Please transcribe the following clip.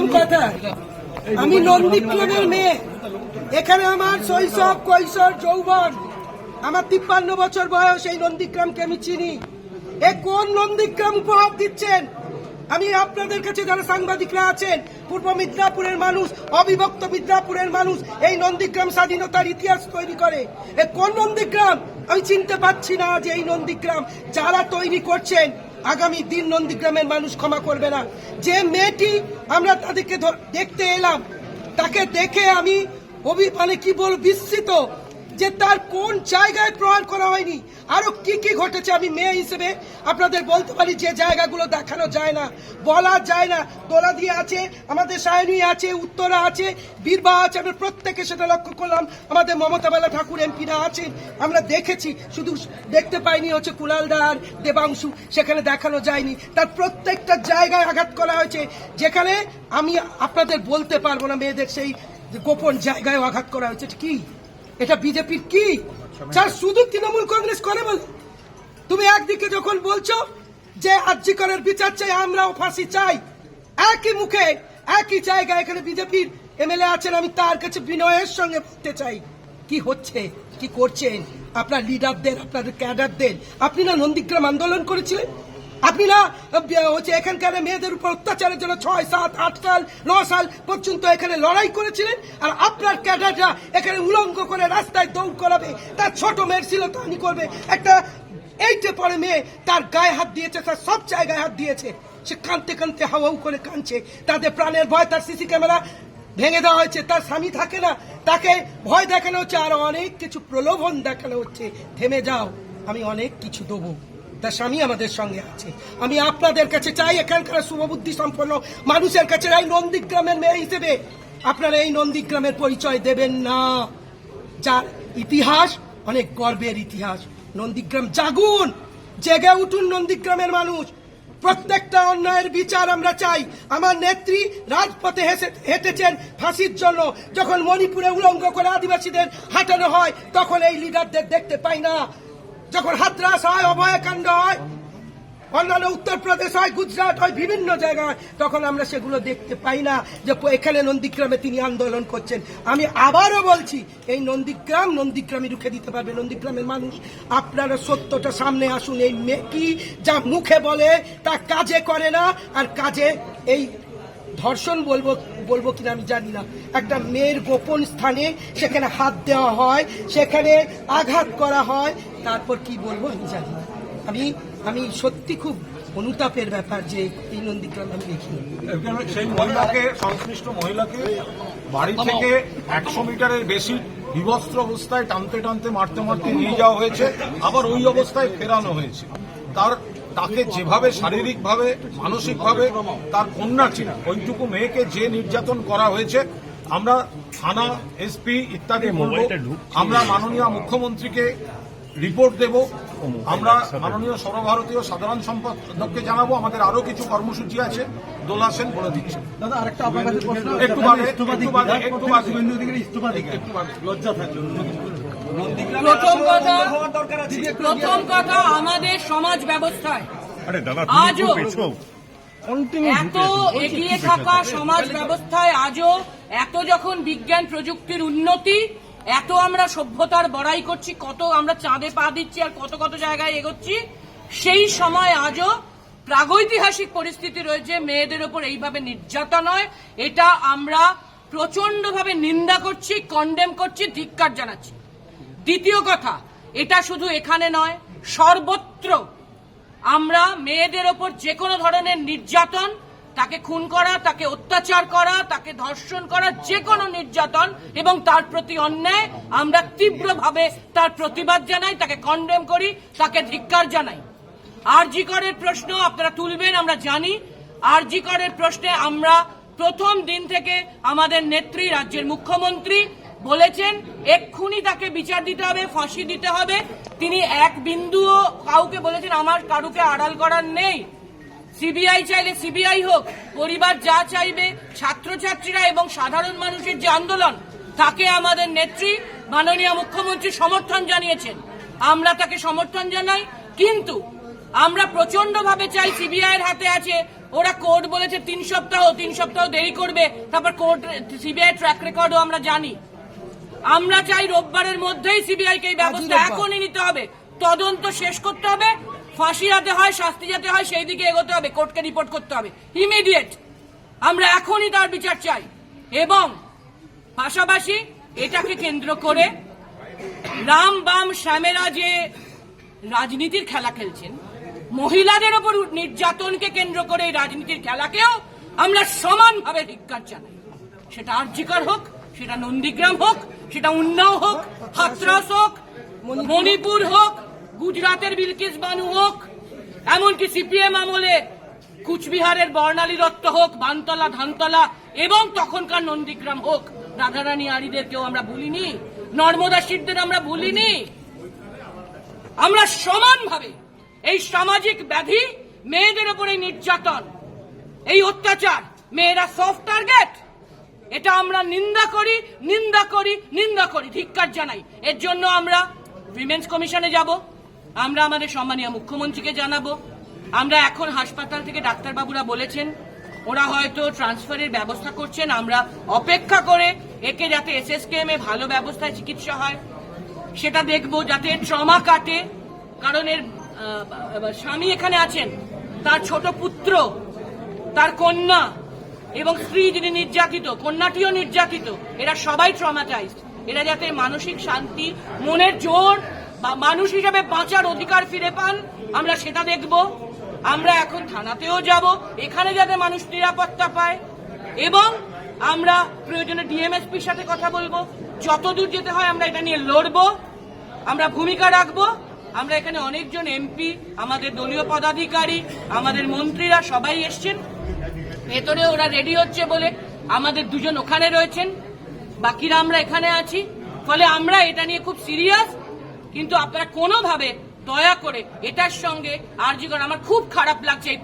প্রথম কথা, আমি নন্দীগ্রামের মেয়ে। এখানে আমার শৈশব, কৈশোর, যৌবন, আমার 53 বছর বয়স। এই নন্দীগ্রামকে আমি চিনি। এ কোন নন্দীগ্রাম উপহার দিচ্ছেন? আমি আপনাদের কাছে যারা সাংবাদিকরা আছেন, পূর্ব মিদনাপুরের মানুষ, অবিভক্ত মিদনাপুরের মানুষ, এই নন্দীগ্রাম স্বাধীনতার ইতিহাস তৈরি করে। এ কোন নন্দীগ্রাম? আমি চিনতে পারছি না যে এই নন্দীগ্রাম যারা তৈরি করছেন, আগামী দিন নন্দীগ্রামের মানুষ ক্ষমা করবে না। যে মেয়েটি আমরা তাদেরকে দেখতে এলাম, তাকে দেখে আমি কি বল বিস্মিত যে তার কোন জায়গায় প্রহার করা হয়নি, আরো কি কি ঘটেছে। আমি মেয়ে হিসেবে আপনাদের বলতে পারি যে জায়গাগুলো দেখানো যায় না, বলা যায় না। দোলাদি আছে, আমাদের সায়নী আছে, উত্তরা আছে, বীরবা আছে, আমরা প্রত্যেকে সেটা লক্ষ্য করলাম। আমাদের মমতা বালা ঠাকুর এমপিরা আছেন, আমরা দেখেছি। শুধু দেখতে পাইনি হচ্ছে কুলালদার, দেবাংশু, সেখানে দেখানো যায়নি। তার প্রত্যেকটা জায়গায় আঘাত করা হয়েছে, যেখানে আমি আপনাদের বলতে পারবো না মেয়েদের সেই গোপন জায়গায় আঘাত করা হয়েছে। কি এটা বিজেপির কি? যার শুধু তৃণমূল কংগ্রেস করে বলে। তুমি একদিকে যখন বলছো যে আরজি করের বিচার চাই, আমরাও ফাঁসি চাই, একই মুখে একই জায়গায় এখানে বিজেপির এমএলএ আছেন। আমি তার কাছে বিনয়ের সঙ্গে বলতে চাই, কি হচ্ছে, কি করছেন আপনার লিডারদের, আপনাদের ক্যাডারদের? আপনি না নন্দীগ্রাম আন্দোলন করেছিলেন? আপনি না হচ্ছে এখানকার মেয়েদের উপর অত্যাচারের জন্য 6, 7, 8 সাল 9 সাল পর্যন্ত এখানে লড়াই করেছিলেন? আর আপনার ক্যাডাররা এখানে উলঙ্গ করে রাস্তায় দৌড় করাবে, তার ছোট মেয়ের শ্লীলতাহানি করবে। একটা 8-এ পড়ে মেয়ে, তার গায়ে হাত দিয়েছে, তার সব জায়গায় হাত দিয়েছে, সে কাঁদতে কাঁদতে হাওয়াউ করে কাঁদছে। তাদের প্রাণের ভয়, তার সিসি ক্যামেরা ভেঙে দেওয়া হয়েছে, তার স্বামী থাকে না, তাকে ভয় দেখানো হচ্ছে, আর অনেক কিছু প্রলোভন দেখানো হচ্ছে। থেমে যাও, আমি অনেক কিছু দেবো। তার স্বামী আমাদের সঙ্গে আছে। আমি আপনাদের কাছে চাই, এখানকার শুভবুদ্ধি সম্পন্ন মানুষের কাছে, এই নন্দীগ্রামের মেয়ে হিসেবে আপনারা এই নন্দীগ্রামের পরিচয় দেবেন না, যার ইতিহাস অনেক গর্বের ইতিহাস। নন্দীগ্রাম জাগুন, জেগে উঠুন নন্দীগ্রামের মানুষ। প্রত্যেকটা অন্যায়ের বিচার আমরা চাই। আমার নেত্রী রাজপথে হেঁটেছেন ফাঁসির জন্য। যখন মণিপুরে উলঙ্গ করে আদিবাসীদের হাঁটানো হয়, তখন এই লিডারদের দেখতে পাই না। যখন হাতরাস হয়, অভয়াকাণ্ড হয়, অন্যান্য উত্তরপ্রদেশ হয়, গুজরাট হয়, বিভিন্ন জায়গায়, তখন আমরা সেগুলো দেখতে পাই না যে এখানে নন্দীগ্রামে তিনি আন্দোলন করছেন। আমি আবারও বলছি, এই নন্দীগ্রামই রুখে দিতে পারবে নন্দীগ্রামের মানুষ। আপনারা সত্যটা সামনে আসুন। এই মেয়েটি যা মুখে বলে তা কাজে করে না, আর কাজে এই ধর্ষণ বলবো কিনা আমি জানি না। একটা মেয়ের গোপন স্থানে সেখানে হাত দেওয়া হয়, সেখানে আঘাত করা হয়, তারপর কি বলবো আমি জানি না। আমি সত্যি খুব অনুতাপের ব্যাপার যে এই নন্দীগ্রাম আমি দেখি। সেই মহিলাকে, সংশ্লিষ্ট মহিলাকে বাড়ি থেকে 100 মিটারের বেশি বিবস্ত্র অবস্থায় টানতে টানতে মারতে মারতে নিয়ে যাওয়া হয়েছে, আবার ওই অবস্থায় ফেরানো হয়েছে। তাকে যেভাবে শারীরিকভাবে, মানসিকভাবে, তার কন্যা ছিল ওইটুকু মেয়েকে যে নির্যাতন করা হয়েছে, আমরা থানা, এসপি ইত্যাদি বলবো। আমরা মাননীয় মুখ্যমন্ত্রীকে রিপোর্ট দেব। আমরা মাননীয় সর্বভারতীয় সাধারণ সম্পাদককে জানাবো। আমাদের আরো কিছু কর্মসূচি আছে, দোলা সেন বলে দিচ্ছেন। দাদা আরেকটা আপনার কাছে প্রশ্ন, একটু লজ্জা থাকলো। প্রথম কথা, আমাদের সমাজ ব্যবস্থায় আজও এত এগিয়ে থাকা সমাজ ব্যবস্থায় আজও এত যখন বিজ্ঞান প্রযুক্তির উন্নতি, এত আমরা সভ্যতার বড়াই করছি, কত আমরা চাঁদে পা দিচ্ছি আর কত কত জায়গায় এগোচ্ছি, সেই সময় আজও প্রাগৈতিহাসিক পরিস্থিতি রয়েছে মেয়েদের ওপর এইভাবে নির্যাতন হয়। এটা আমরা প্রচন্ডভাবে নিন্দা করছি, কন্ডেম করছি, ধিক্কার জানাচ্ছি। দ্বিতীয় কথা, এটা শুধু এখানে নয়, সর্বত্র আমরা মেয়েদের ওপর যে কোনো ধরনের নির্যাতন, তাকে খুন করা, তাকে অত্যাচার করা, তাকে ধর্ষণ করা, যে কোনো নির্যাতন এবং তার প্রতি অন্যায় আমরা তীব্রভাবে তার প্রতিবাদ জানাই, তাকে কন্ডেম করি, তাকে ধিক্কার জানাই। আরজি করের প্রশ্ন আপনারা তুলবেন, আমরা জানি। আরজি করের প্রশ্নে আমরা প্রথম দিন থেকে আমাদের নেত্রী, রাজ্যের মুখ্যমন্ত্রী বলেছেন এক্ষুনি তাকে বিচার দিতে হবে, ফাঁসি দিতে হবে। তিনি এক বিন্দুও কাউকে বলেছেন আমার কারুকে আড়াল করার নেই। সিবিআই চাইলে সিবিআই হোক, পরিবার যা চাইবে, ছাত্রছাত্রীরা এবং সাধারণ মানুষের যে আন্দোলন, তাকে আমাদের নেত্রী মাননীয় মুখ্যমন্ত্রী সমর্থন জানিয়েছেন। আমরা তাকে সমর্থন জানাই, কিন্তু আমরা প্রচন্ড ভাবে চাই, সিবিআই এর হাতে আছে, ওরা কোর্ট বলেছে 3 সপ্তাহ দেরি করবে, তারপর কোর্ট সিবিআই ট্র্যাক রেকর্ডও আমরা জানি। আমরা চাই রোববারের মধ্যেই সিবিআই কে এই ব্যবস্থা এখনই নিতে হবে, তদন্ত শেষ করতে হবে, ফাঁসি যাতে হয়, শাস্তি যাতে হয় সেই দিকে এগোতে হবে, কোর্টকে রিপোর্ট করতে হবে ইমিডিয়েট। আমরা এখনই তার বিচার চাই। এবং পাশাপাশি এটাকে কেন্দ্র করে রাম বাম শ্যামেরা যে রাজনীতির খেলা খেলছেন, মহিলাদের ওপর নির্যাতনকে কেন্দ্র করে এই রাজনীতির খেলাকেও আমরা সমানভাবে ধিক্কার জানাই। সেটা আরজিকর হোক, সেটা নন্দীগ্রাম হোক, সেটা উন্নাও হোক, হাতরাস হোক, মণিপুর হোক, গুজরাটের বিলকিস বানু হোক, এমনকি সিপিএম আমলে কুচবিহারের বর্ণালী দত্ত হোক, বানতলা, ধানতলা এবং তখনকার নন্দীগ্রাম হোক, রাধারানী আরিদেরকেও আমরা ভুলিনি, নর্মদা শীতদের আমরা ভুলিনি। আমরা সমানভাবে এই সামাজিক ব্যাধি, মেয়েদের উপরে নির্যাতন, এই অত্যাচার, মেয়েরা সফট টার্গেট, এটা আমরা নিন্দা করি, ধিক্কার জানাই। এর জন্য আমরা উইমেন্স কমিশনে যাব, আমরা আমাদের সম্মানীয় মুখ্যমন্ত্রীকে জানাবো। আমরা এখন হাসপাতাল থেকে ডাক্তারবাবুরা বলেছেন ওরা হয়তো ট্রান্সফারের ব্যবস্থা করছেন, আমরা অপেক্ষা করে একে যাতে এসএসকেএম এ ভালো ব্যবস্থায় চিকিৎসা হয় সেটা দেখব, যাতে ট্রমা কাটে। কারণ এর স্বামী এখানে আছেন, তার ছোট পুত্র, তার কন্যা এবং স্ত্রী যিনি নির্যাতিত, কন্যাটিও নির্যাতিত, এরা সবাই ট্রমাটাইজড। এরা যাতে মানসিক শান্তি, মনের জোর বা মানুষ হিসেবে বাঁচার অধিকার ফিরে পান, আমরা সেটা দেখব। আমরা এখন থানাতেও যাব, এখানে যাতে মানুষ নিরাপত্তা পায়, এবং আমরা প্রয়োজনে ডিএমএসপির সাথে কথা বলবো, যতদূর যেতে হয় আমরা এটা নিয়ে লড়বো, আমরা ভূমিকা রাখবো। আমরা এখানে অনেকজন এমপি, আমাদের দলীয় পদাধিকারী, আমাদের মন্ত্রীরা সবাই এসছেন, ভেতরে ওরা রেডি হচ্ছে বলে আমাদের 2 জন ওখানে রয়েছেন, বাকিরা আমরা এখানে আছি। ফলে আমরা এটা নিয়ে খুব সিরিয়াস, কিন্তু আপনারা কোনোভাবে দয়া করে এটার সঙ্গে আরজিকর, আমার খুব খারাপ লাগছে এই